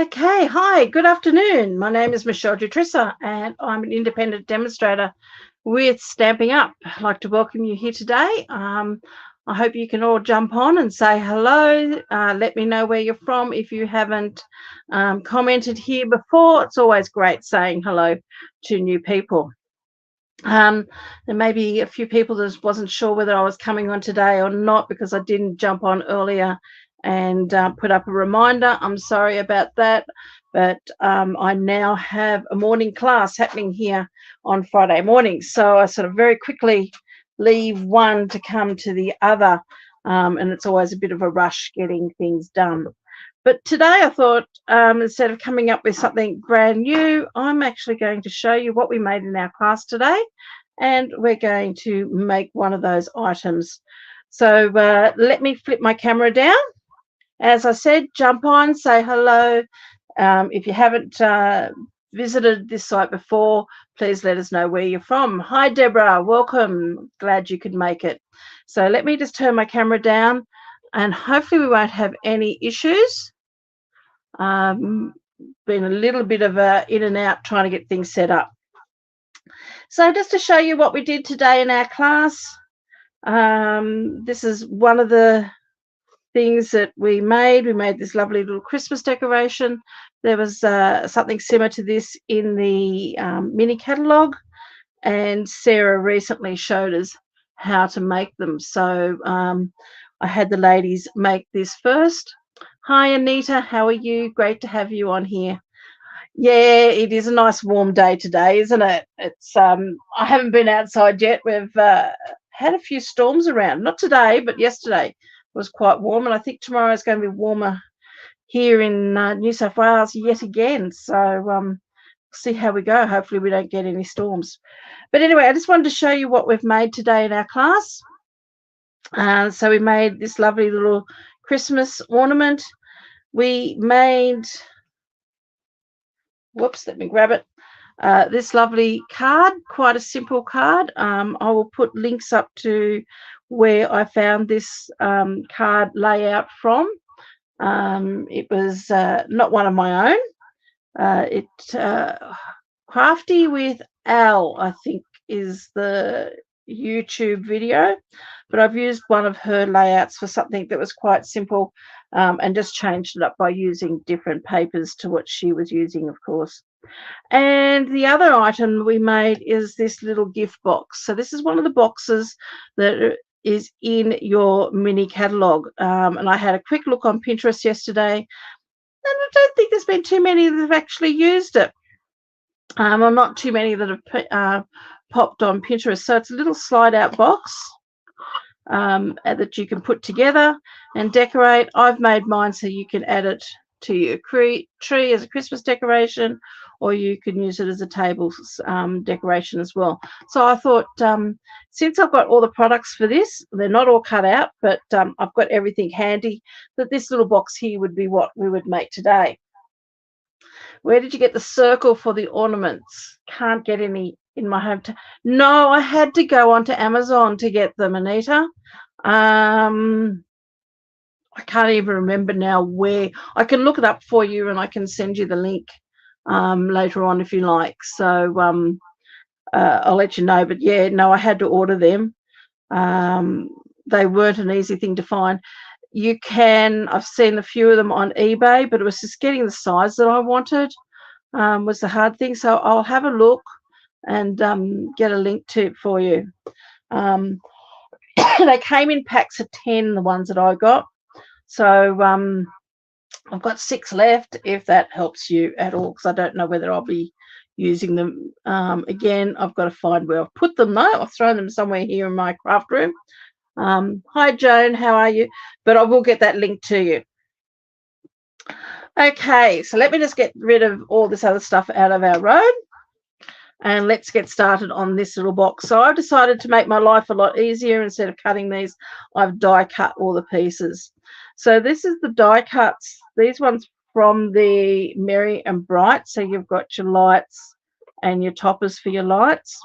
Okay, hi, good afternoon. My name is Michele and I'm an independent demonstrator with Stamping Up. I'd like to welcome you here today. I hope you can all jump on and say hello. Let me know where you're from. If you haven't commented here before, it's always great saying hello to new people. There may be a few people that wasn't sure whether I was coming on today or not because I didn't jump on earlier and put up a reminder. I'm sorry about that, but I now have a morning class happening here on Friday morning. So I sort of very quickly leave one to come to the other, and it's always a bit of a rush getting things done. But today I thought instead of coming up with something brand new, I'm actually going to show you what we made in our class today, and we're going to make one of those items. So let me flip my camera down. As I said, jump on, say hello. If you haven't visited this site before, please let us know where you're from. Hi, Deborah. Welcome. Glad you could make it. So let me just turn my camera down, and hopefully we won't have any issues. Been a little bit of a in and out trying to get things set up. So just to show you what we did today in our class, this is one of the things that we made. We made this lovely little Christmas decoration. There was something similar to this in the mini catalogue, and Sarah recently showed us how to make them. So I had the ladies make this first. Hi, Anita. How are you? Great to have you on here. Yeah, it is a nice warm day today, isn't it? It's I haven't been outside yet. We've had a few storms around. Not today, but yesterday was quite warm, and I think tomorrow is going to be warmer here in New South Wales yet again. So see how we go. Hopefully we don't get any storms. But anyway, I just wanted to show you what we've made today in our class. So we made this lovely little Christmas ornament. We made, whoops, let me grab it. This lovely card, quite a simple card. I will put links up to where I found this card layout from. It was not one of my own. Crafty with Al, I think, is the YouTube video, but I've used one of her layouts for something that was quite simple, and just changed it up by using different papers to what she was using, of course. And the other item we made is this little gift box. So this is one of the boxes that is in your mini catalogue. And I had a quick look on Pinterest yesterday, and I don't think there's been too many that have actually used it. Or not too many that have popped on Pinterest. So it's a little slide out box that you can put together and decorate. I've made mine so you can add it to your tree as a Christmas decoration, or you can use it as a table decoration as well. So I thought, since I've got all the products for this, they're not all cut out, but I've got everything handy, that this little box here would be what we would make today. Where did you get the circle for the ornaments? Can't get any in my hometown. No, I had to go onto Amazon to get them, Anita. I can't even remember now where. I can look it up for you and I can send you the link later on if you like. So I'll let you know. But yeah, no, I had to order them. They weren't an easy thing to find. I've seen a few of them on eBay, but it was just getting the size that I wanted was the hard thing. So I'll have a look and get a link to it for you. They came in packs of 10, the ones that I got. So I've got 6 left, if that helps you at all, because I don't know whether I'll be using them again. I've got to find where I've put them though. I've thrown them somewhere here in my craft room. Hi Joan, how are you? But I will get that link to you. Okay, so let me just get rid of all this other stuff out of our road, and let's get started on this little box. So I've decided to make my life a lot easier. Instead of cutting these, I've die cut all the pieces. So this is the die cuts, these ones from the Merry and Bright. So you've got your lights and your toppers for your lights.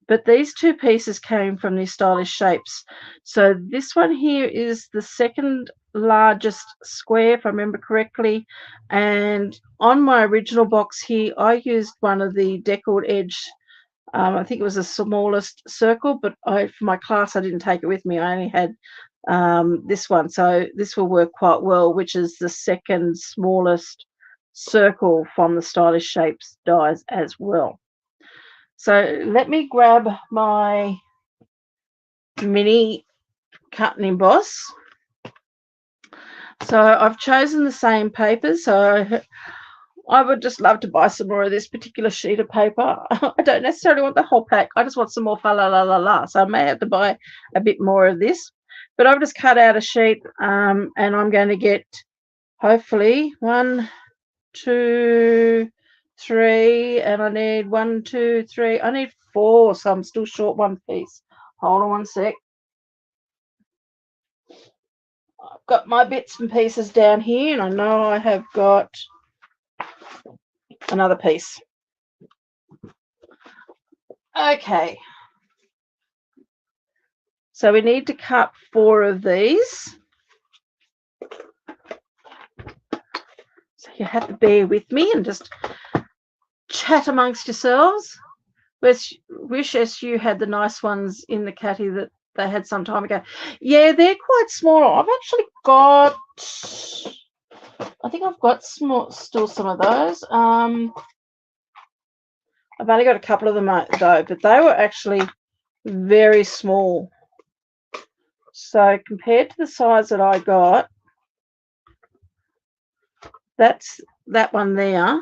but these two pieces came from these stylish shapes. So this one here is the second largest square, if I remember correctly. And on my original box here, I used one of the deckled edge. I think it was the smallest circle, but for my class, I didn't take it with me. I only had this one. So this will work quite well, which is the second smallest circle from the stylish shapes dies as well. So let me grab my mini cut and emboss. So I've chosen the same paper. So I would just love to buy some more of this particular sheet of paper. I don't necessarily want the whole pack. I just want some more fa la la la la. So I may have to buy a bit more of this. But I've just cut out a sheet and I'm going to get hopefully 1, 2, 3, and I need 1, 2, 3. I need 4, so I'm still short one piece. Hold on one sec. I've got my bits and pieces down here, and I know I have got another piece. Okay. So we need to cut 4 of these. So you have to bear with me and just chat amongst yourselves. Wish as you had the nice ones in the catty that they had some time ago. Yeah, they're quite small. I've actually got, I think I've got still some of those. I've only got a couple of them though, but they were actually very small. So compared to the size that I got, that's that one there,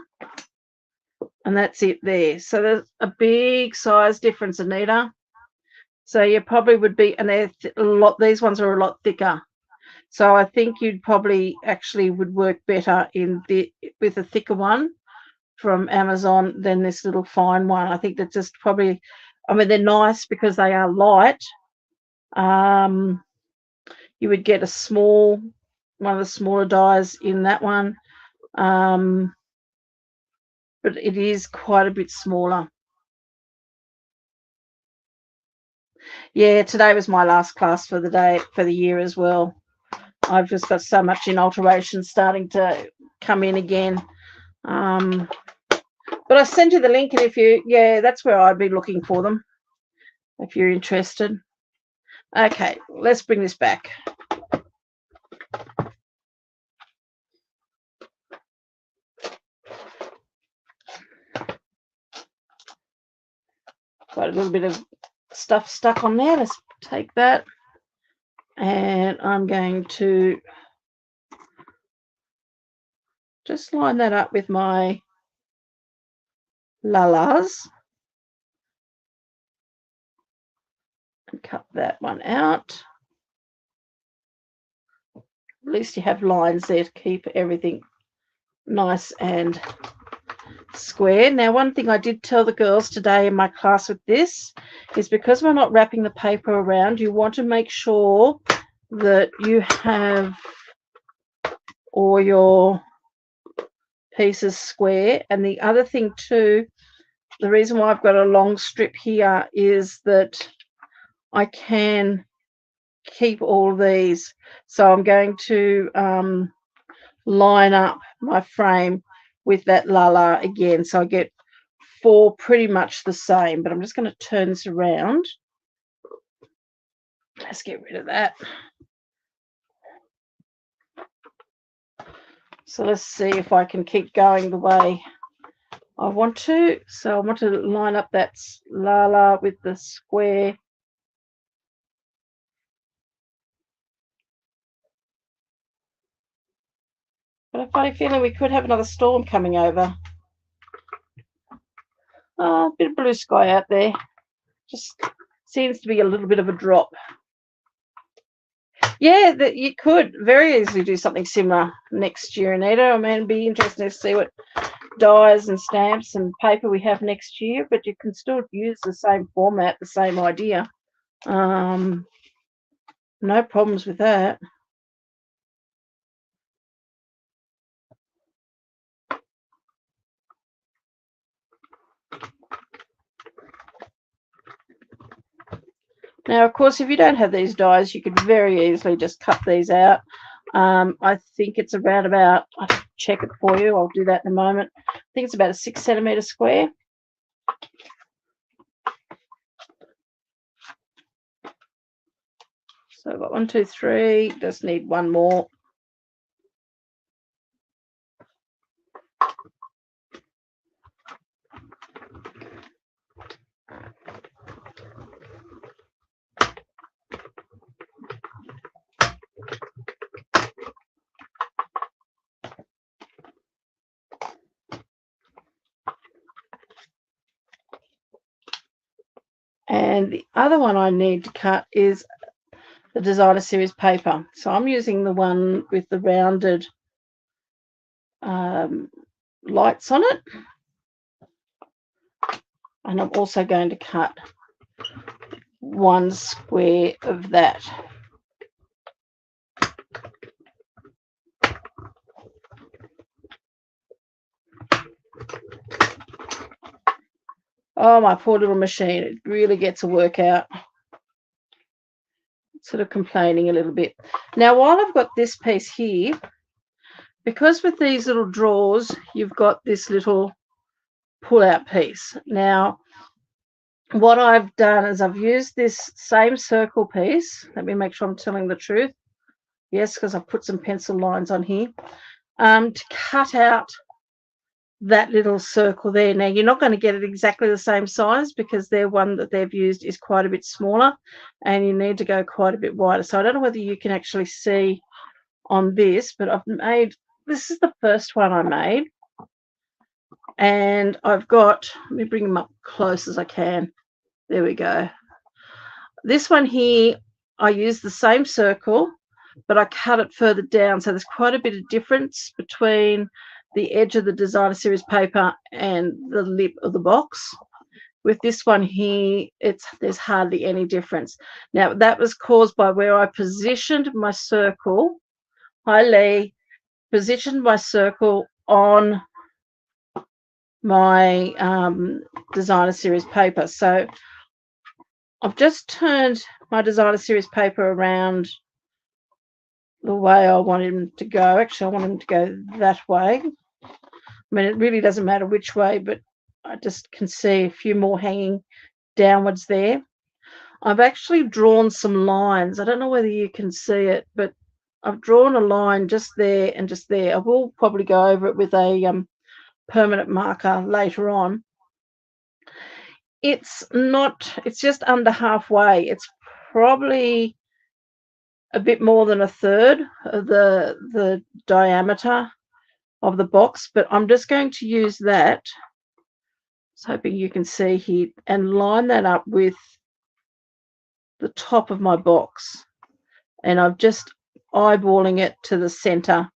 and that's it there. So there's a big size difference, Anita. So you probably would be, and they're a lot. These ones are a lot thicker. So I think you'd probably actually would work better with a thicker one from Amazon than this little fine one. I think that's just probably, I mean, they're nice because they are light. You would get one of the smaller dies in that one. But it is quite a bit smaller. Yeah, today was my last class for the year as well. I've just got so much in alterations starting to come in again. But I sent you the link, and that's where I'd be looking for them if you're interested. Okay, let's bring this back. Got a little bit of stuff stuck on there. Let's take that, and I'm going to just line that up with my lalas and cut that one out. At least you have lines there to keep everything nice and square. Now, one thing I did tell the girls today in my class with this is because we're not wrapping the paper around, you want to make sure that you have all your pieces square. And the other thing too, the reason why I've got a long strip here is that I can keep all these. So I'm going to line up my frame with that lala again, so I get 4 pretty much the same. But I'm just going to turn this around. Let's get rid of that. So let's see if I can keep going the way I want to. So I want to line up that lala with the square. But a funny feeling we could have another storm coming over. A bit of blue sky out there. Just seems to be a little bit of a drop. Yeah, that you could very easily do something similar next year, Anita. I mean, it'd be interesting to see what dies and stamps and paper we have next year, but you can still use the same format, the same idea. No problems with that. Now, of course, if you don't have these dies, you could very easily just cut these out. I think it's around about, I'll check it for you, I'll do that in a moment. I think it's about a 6 centimetre square. So I've got 1, 2, 3, just need one more. And the other one I need to cut is the Designer Series paper. So I'm using the one with the rounded lights on it. And I'm also going to cut 1 square of that. Oh, my poor little machine. It really gets a workout. Sort of complaining a little bit. Now, while I've got this piece here, because with these little drawers, you've got this little pull-out piece. Now, what I've done is I've used this same circle piece. Let me make sure I'm telling the truth. Yes, because I've put some pencil lines on here to cut out that little circle there. Now, you're not going to get it exactly the same size because their one that they've used is quite a bit smaller and you need to go quite a bit wider. So I don't know whether you can actually see on this, but I've made, this is the first one I made. And I've got, let me bring them up close as I can. There we go. This one here, I use the same circle, but I cut it further down. So there's quite a bit of difference between the edge of the Designer Series paper and the lip of the box. With this one here, there's hardly any difference. Now, that was caused by where I positioned my circle. Hi, Lee. Positioned my circle on my Designer Series paper. So I've just turned my Designer Series paper around the way I want him to go. Actually, I want him to go that way. I mean, it really doesn't matter which way, but I just can see a few more hanging downwards there. I've actually drawn some lines. I don't know whether you can see it, but I've drawn a line just there and just there. I will probably go over it with a permanent marker later on. It's just under halfway. It's probably a bit more than a third of the diameter of the box, but I'm just going to use that. I was hoping you can see here and line that up with the top of my box. And I'm just eyeballing it to the center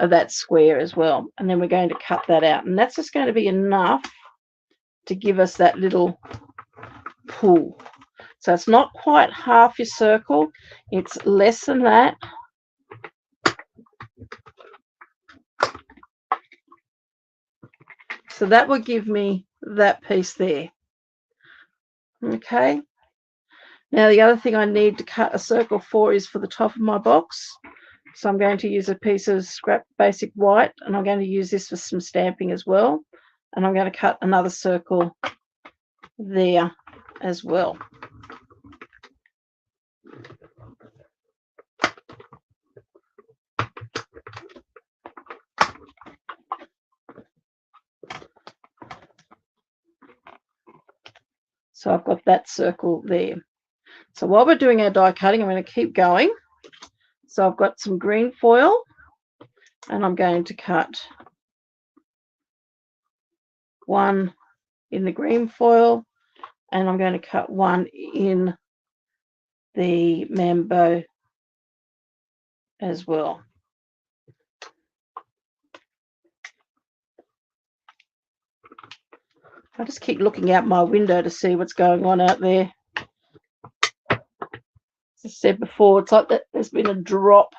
of that square as well. And then we're going to cut that out. And that's just going to be enough to give us that little pull. So it's not quite half your circle. It's less than that. So that will give me that piece there. Okay. Now the other thing I need to cut a circle for is for the top of my box. So I'm going to use a piece of scrap basic white and I'm going to use this for some stamping as well. And I'm going to cut another circle there as well. So I've got that circle there. So while we're doing our die cutting, I'm going to keep going. So I've got some green foil and I'm going to cut one in the green foil and I'm going to cut one in the Mambo as well. I just keep looking out my window to see what's going on out there. As I said before, it's like that there's been a drop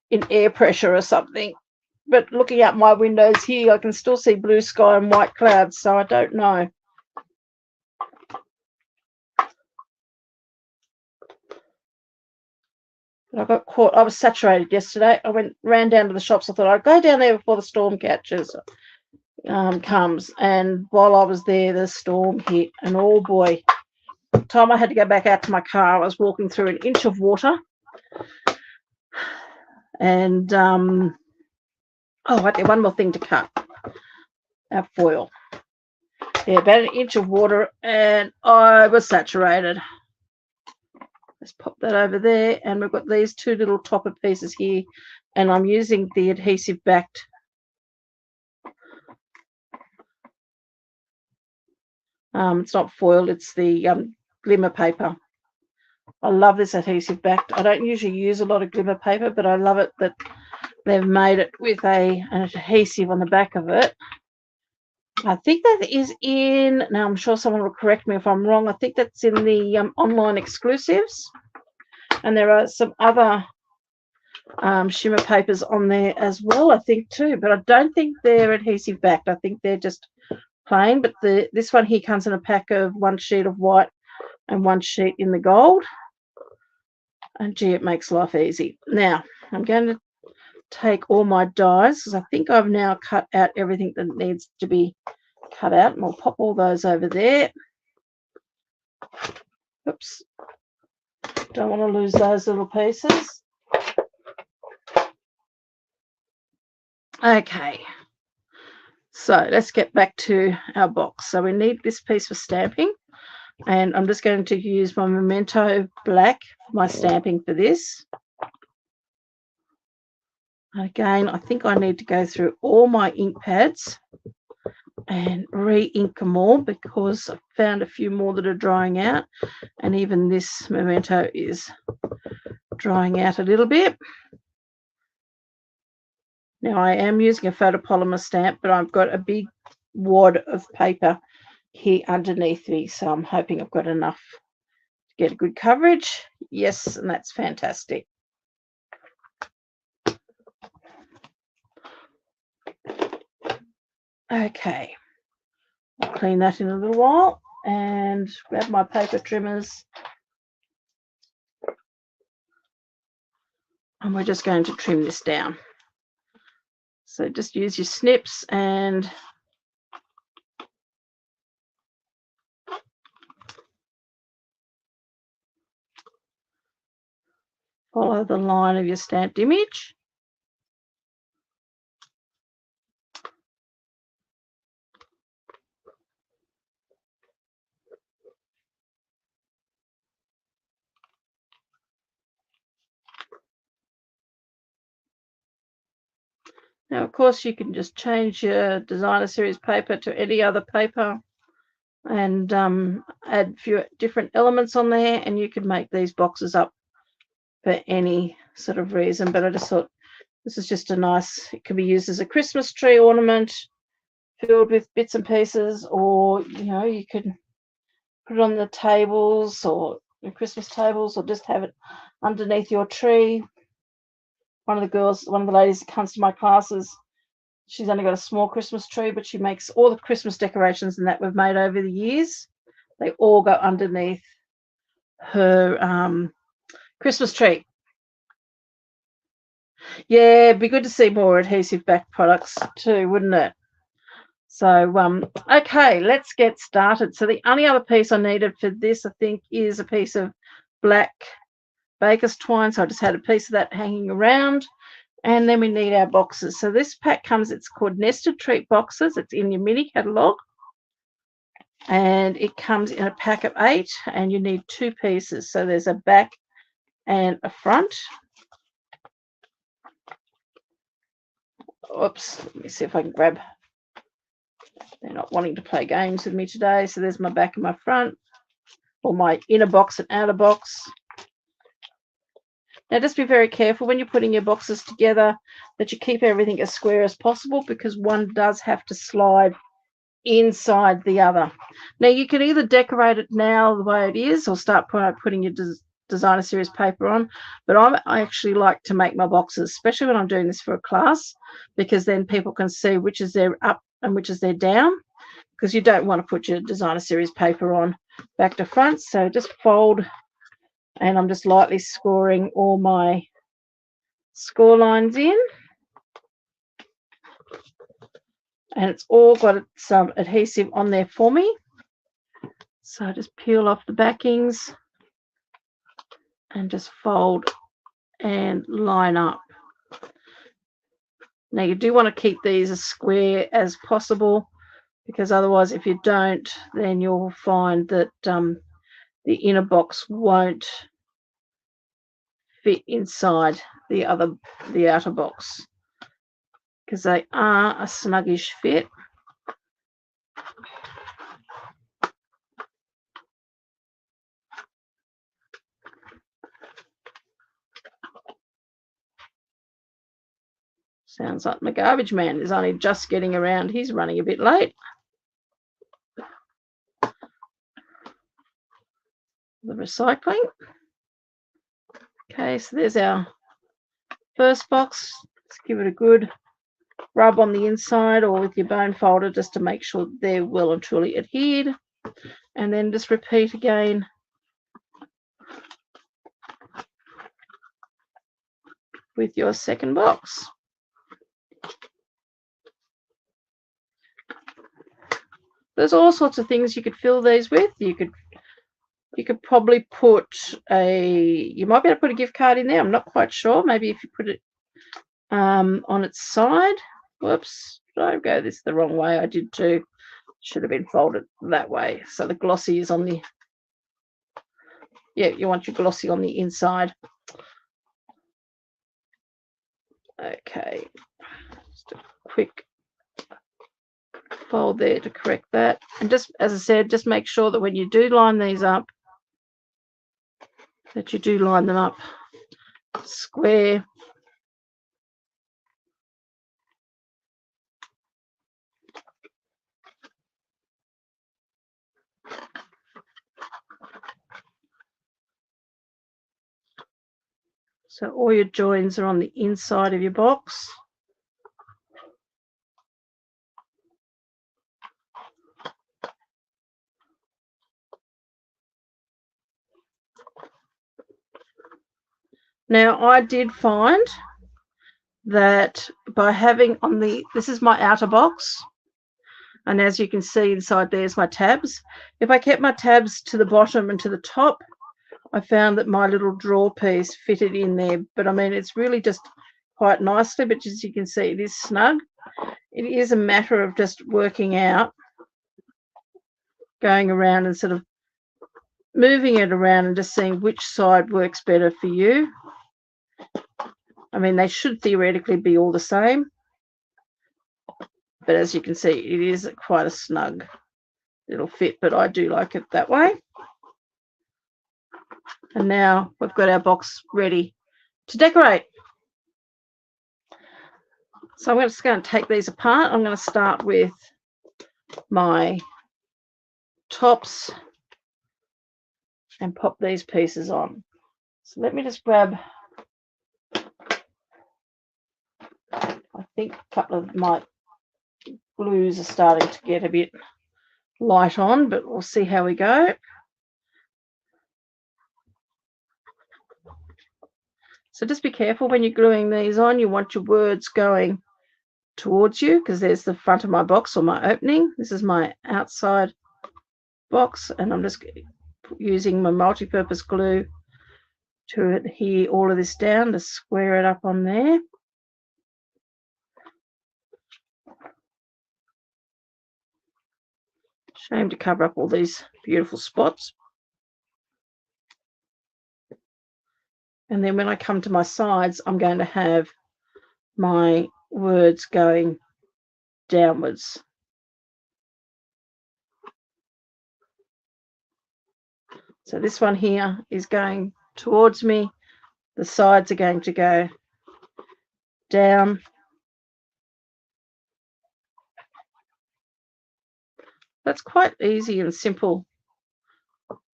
in air pressure or something. But looking out my windows here, I can still see blue sky and white clouds, so I don't know. I got caught. I was saturated yesterday. I ran down to the shops. I thought I'd go down there before the storm comes. And while I was there, the storm hit. And oh boy, the time I had to go back out to my car, I was walking through an inch of water. And right there, one more thing to cut. Our foil. Yeah, about an inch of water, and I was saturated. Let's pop that over there, and we've got these two little topper pieces here, and I'm using the adhesive backed it's not foil, it's the glimmer paper. I love this adhesive backed. I don't usually use a lot of glimmer paper, but I love it that they've made it with an adhesive on the back of it. I think that is in, now I'm sure someone will correct me if I'm wrong, I think that's in the online exclusives. And there are some other shimmer papers on there as well, I think too. But I don't think they're adhesive backed. I think they're just plain. But this one here comes in a pack of one sheet of white and one sheet in the gold. And gee, it makes life easy. Now, I'm going to take all my dies because I think I've now cut out everything that needs to be cut out, and I'll pop all those over there. Oops, don't want to lose those little pieces. Okay, so let's get back to our box. So we need this piece for stamping, and I'm just going to use my Memento black for my stamping for this. Again, I think I need to go through all my ink pads and re-ink them all because I've found a few more that are drying out, and even this Memento is drying out a little bit. Now I am using a photopolymer stamp, but I've got a big wad of paper here underneath me, so I'm hoping I've got enough to get a good coverage. Yes, and that's fantastic. Okay, I'll clean that in a little while and grab my paper trimmers, and we're just going to trim this down. So just use your snips and follow the line of your stamped image. Now, of course, you can just change your designer series paper to any other paper and add a few different elements on there, and you could make these boxes up for any sort of reason. But I just thought this is just a nice, it can be used as a Christmas tree ornament filled with bits and pieces, or, you know, you could put it on the tables or your Christmas tables, or just have it underneath your tree. One of the ladies that comes to my classes, she's only got a small Christmas tree, but she makes all the Christmas decorations and that we've made over the years. They all go underneath her Christmas tree. Yeah, it'd be good to see more adhesive back products too, wouldn't it? So, okay, let's get started. So the only other piece I needed for this, I think, is a piece of black baker's twine. So I just had a piece of that hanging around. And then we need our boxes. So this pack comes, it's called Nested Treat Boxes. It's in your mini catalogue. And it comes in a pack of 8, and you need 2 pieces. So there's a back and a front. Oops, let me see if I can grab. They're not wanting to play games with me today. So there's my back and my front, or my inner box and outer box. Now, just be very careful when you're putting your boxes together that you keep everything as square as possible, because one does have to slide inside the other. Now, you can either decorate it now the way it is or start putting your designer series paper on, but I actually like to make my boxes, especially when I'm doing this for a class, because then people can see which is their up and which is their down, because you don't want to put your designer series paper on back to front. So just fold And I'm just lightly scoring all my score lines in. And it's all got some adhesive on there for me. So I just peel off the backings and just fold and line up. Now you do want to keep these as square as possible, because otherwise if you don't, then you'll find that the inner box won't fit inside the outer box, because they are a snuggish fit. Sounds like my garbage man is only just getting around. He's running a bit late. The recycling. Okay, so there's our first box. Let's give it a good rub on the inside or with your bone folder just to make sure they're well and truly adhered. And then just repeat again with your second box. There's all sorts of things you could fill these with. You could probably put you might be able to put a gift card in there. I'm not quite sure. Maybe if you put it on its side. Whoops, did I go this the wrong way? I did too. Should have been folded that way. So the glossy is on the, yeah, you want your glossy on the inside. Okay, just a quick fold there to correct that. And just, as I said, just make sure that when you do line these up, that you do line them up square. So all your joins are on the inside of your box. Now I did find that by having on the, this is my outer box, and as you can see inside there's my tabs. If I kept my tabs to the bottom and to the top, I found that my little drawer piece fitted in there. But I mean, it's really just quite nicely, but as you can see, it is snug. It is a matter of just working out, going around and sort of moving it around and just seeing which side works better for you. I mean, they should theoretically be all the same, but as you can see, it is quite a snug little fit, but I do like it that way. And now we've got our box ready to decorate. So I'm just going to take these apart. I'm going to start with my tops and pop these pieces on. So let me just grab, I think a couple of my glues are starting to get a bit light on, but we'll see how we go. So just be careful when you're gluing these on. You want your words going towards you, because there's the front of my box or my opening. This is my outside box, and I'm just using my multi-purpose glue to adhere all of this down to square it up on there. Shame to cover up all these beautiful spots. And then when I come to my sides, I'm going to have my words going downwards. So this one here is going towards me. The sides are going to go down. That's quite easy and simple.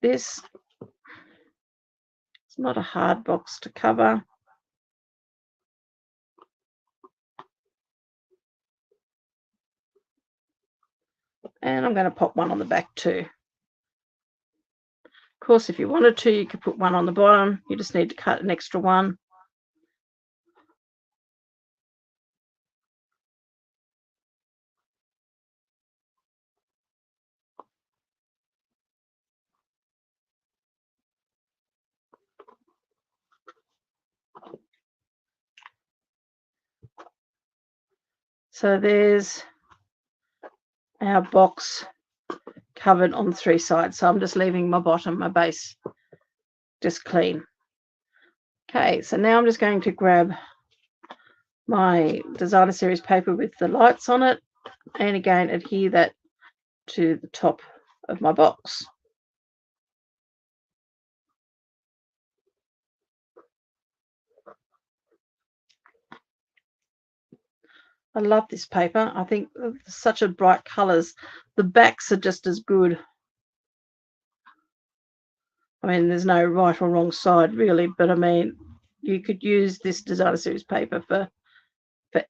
This, it's not a hard box to cover. And I'm going to pop one on the back too. Of course, if you wanted to, you could put one on the bottom. You just need to cut an extra one. So there's our box covered on 3 sides. So I'm just leaving my bottom, my base, just clean. Okay, so now I'm just going to grab my designer series paper with the lights on it, and again adhere that to the top of my box. I love this paper. I think such a bright colours. The backs are just as good. I mean, there's no right or wrong side really, but I mean, you could use this designer series paper for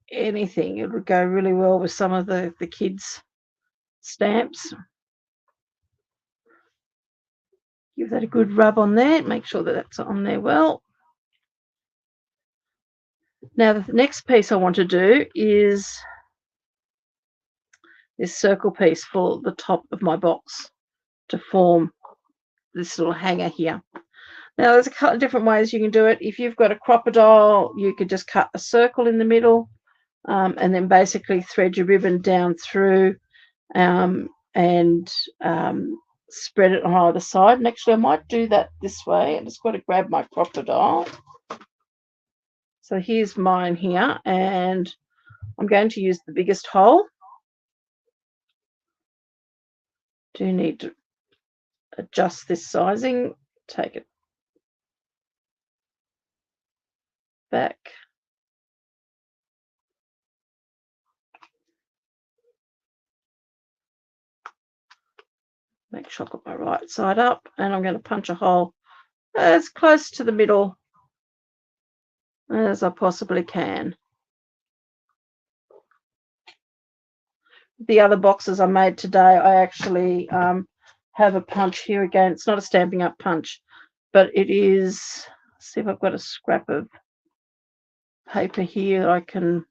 anything. It would go really well with some of the kids' stamps. Give that a good rub on there. Make sure that that's on there well. Now, the next piece I want to do is this circle piece for the top of my box to form this little hanger here. Now, there's a couple of different ways you can do it. If you've got a crocodile, you could just cut a circle in the middle and then basically thread your ribbon down through and spread it on either side. And actually, I might do that this way. I just got to grab my crocodile. So here's mine here, and I'm going to use the biggest hole. Do need to adjust this sizing, take it back. Make sure I've got my right side up, and I'm going to punch a hole as close to the middle as I possibly can. The other boxes I made today, I actually have a punch here again. It's not a Stampin' Up punch, but it is. Let's see if I've got a scrap of paper here that I can.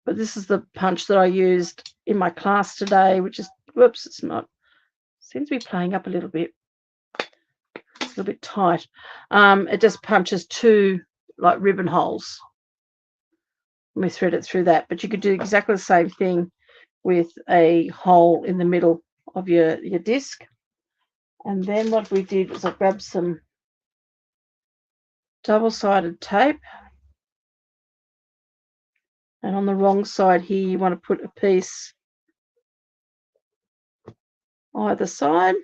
But this is the punch that I used in my class today, which is, whoops, it's not. Seems to be playing up a little bit. It's a little bit tight. It just punches 2 like ribbon holes. We thread it through that, but you could do exactly the same thing with a hole in the middle of your disc. And then what we did was I grabbed some double-sided tape, and on the wrong side here you want to put a piece either side.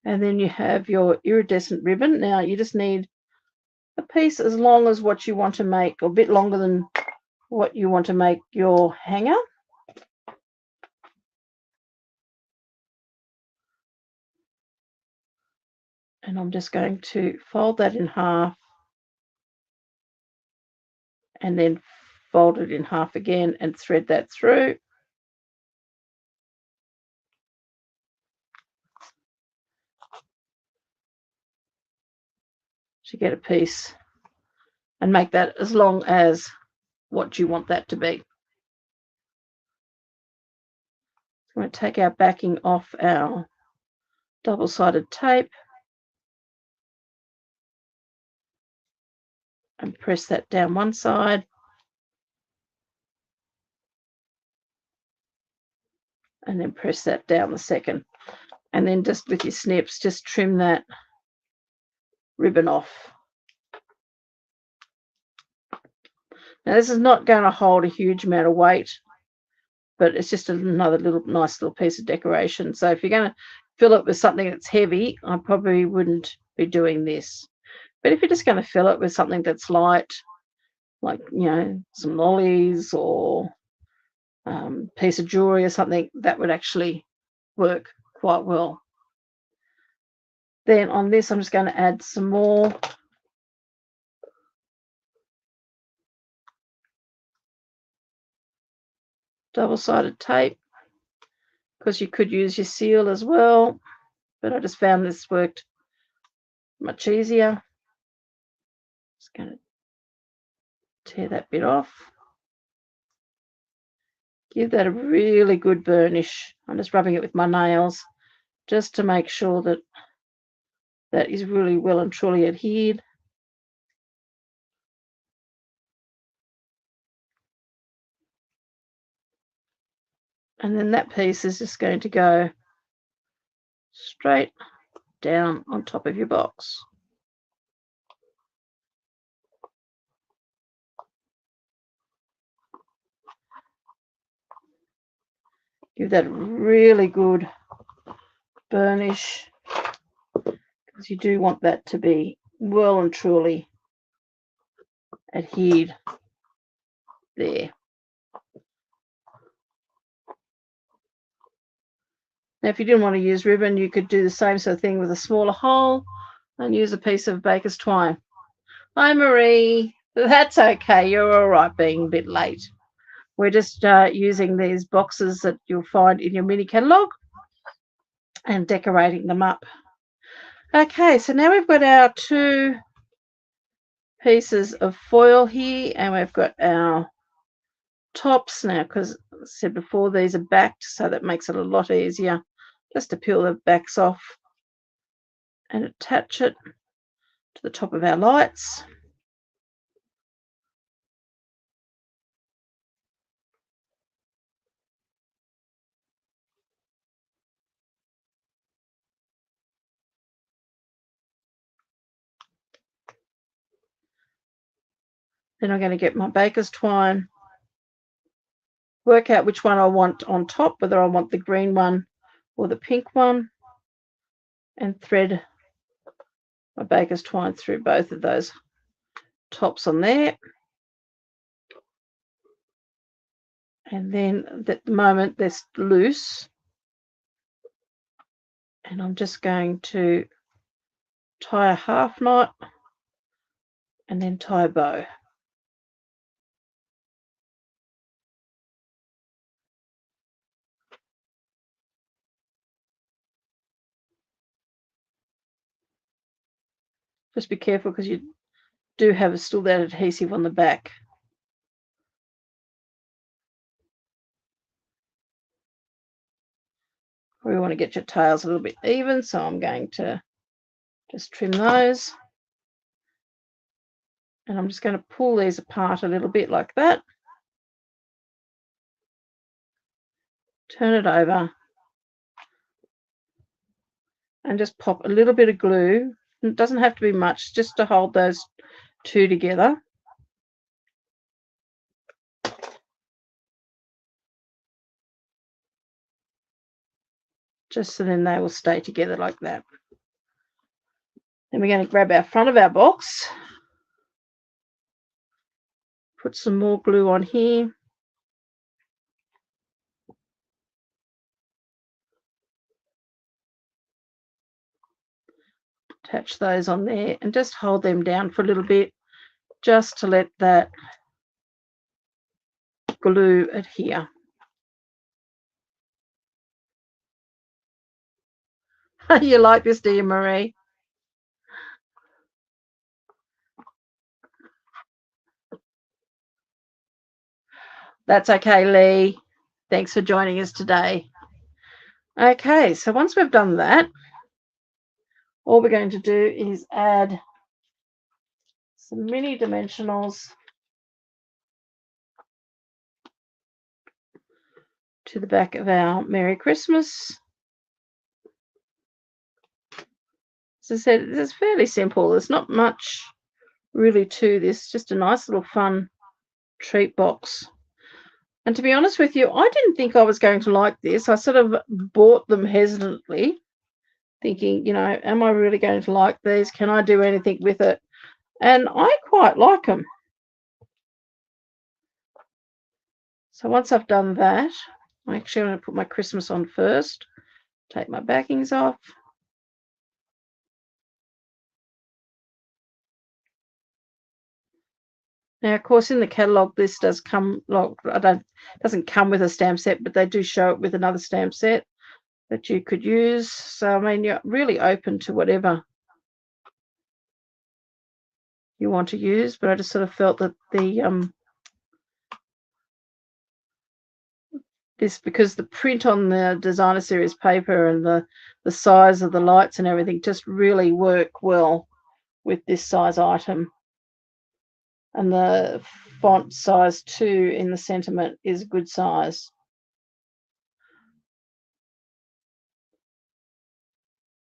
And then you have your iridescent ribbon. Now you just need a piece as long as what you want to make, or a bit longer than what you want to make your hanger. And I'm just going to fold that in half and then fold it in half again and thread that through. To get a piece and make that as long as what you want that to be. I'm going to take our backing off our double-sided tape and press that down one side, and then press that down the second, and then just with your snips just trim that ribbon off. Now this is not going to hold a huge amount of weight, but it's just another nice little piece of decoration. So if you're going to fill it with something that's heavy, I probably wouldn't be doing this. But if you're just going to fill it with something that's light, like, you know, some lollies or piece of jewelry or something, that would actually work quite well. Then on this, I'm just going to add some more double-sided tape, because you could use your seal as well, but I just found this worked much easier. Just going to tear that bit off. Give that a really good burnish. I'm just rubbing it with my nails just to make sure that that is really well and truly adhered. And then that piece is just going to go straight down on top of your box. Give that a really good burnish, because you do want that to be well and truly adhered there. Now, if you didn't want to use ribbon, you could do the same sort of thing with a smaller hole and use a piece of baker's twine. Hi, Marie. That's okay. You're all right being a bit late. We're just using these boxes that you'll find in your mini catalogue and decorating them up. Okay, so now we've got our 2 pieces of foil here, and we've got our tops now, because I said before, these are backed, so that makes it a lot easier just to peel the backs off and attach it to the top of our lights. Then I'm going to get my baker's twine, work out which one I want on top, whether I want the green one or the pink one, and thread my baker's twine through both of those tops on there. And then at the moment they're loose, and I'm just going to tie a half knot and then tie a bow. Just be careful, because you do have still that adhesive on the back. We want to get your tails a little bit even, so I'm going to just trim those. And I'm just going to pull these apart a little bit like that. Turn it over and just pop a little bit of glue. It doesn't have to be much, just to hold those 2 together. Just so then they will stay together like that. Then we're going to grab our front of our box, put some more glue on here, attach those on there, and just hold them down for a little bit, just to let that glue adhere. You like this, do you, Marie? That's okay, Lee. Thanks for joining us today. Okay, so once we've done that, all we're going to do is add some mini dimensionals to the back of our Merry Christmas. As I said, it's fairly simple. There's not much really to this, just a nice little fun treat box. And to be honest with you, I didn't think I was going to like this. I sort of bought them hesitantly, thinking, you know, am I really going to like these? Can I do anything with it? And I quite like them. So once I've done that, actually I'm going to put my Christmas on first, take my backings off. Now, of course, in the catalogue, this does come, like, doesn't come with a stamp set, but they do show it with another stamp set that you could use. So, I mean, you're really open to whatever you want to use, but I just sort of felt that this, because the print on the designer series paper and the size of the lights and everything just really work well with this size item. And the font size 2 in the sentiment is a good size.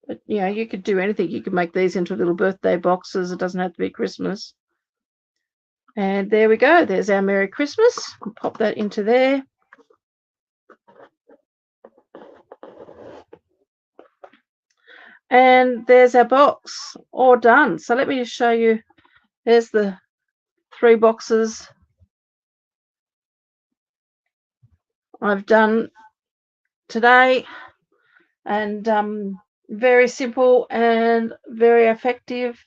But, you know, you could do anything. You could make these into little birthday boxes. It doesn't have to be Christmas. And there we go. There's our Merry Christmas. I'll pop that into there. And there's our box all done. So let me just show you. There's the 3 boxes I've done today, and very simple and very effective.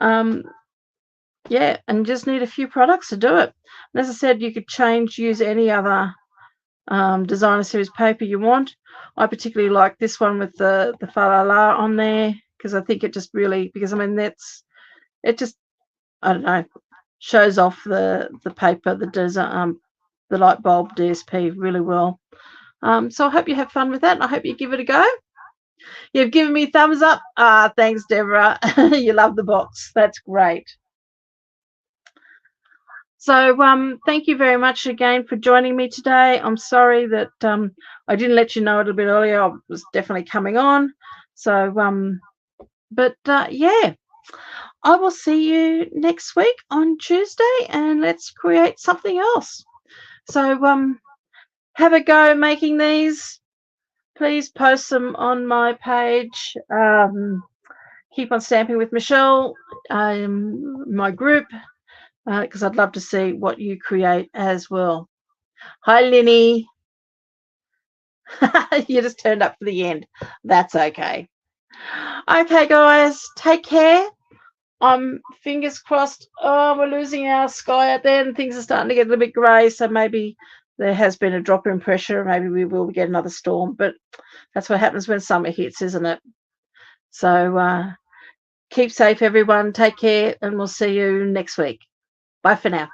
Yeah, and just need a few products to do it. And as I said, you could use any other designer series paper you want. I particularly like this one with the fa la la on there, because I think it just really, because I mean it just, I don't know, shows off the paper, the light bulb DSP really well. So I hope you have fun with that, and I hope you give it a go. You've given me thumbs up. Thanks, Deborah. You love the box. That's great. So thank you very much again for joining me today. I'm sorry that I didn't let you know a little bit earlier. I was definitely coming on. So, yeah, I will see you next week on Tuesday, and let's create something else. So have a go making these. Please post them on my page. Keep on Stamping with Michele, my group, because I'd love to see what you create as well. Hi, Linny. You just turned up for the end. That's okay. Okay, guys, take care. I'm fingers crossed. Oh, we're losing our sky out there, and things are starting to get a little bit grey. So maybe there has been a drop in pressure. Maybe we will get another storm. But that's what happens when summer hits, isn't it? So keep safe, everyone. Take care, and we'll see you next week. Bye for now.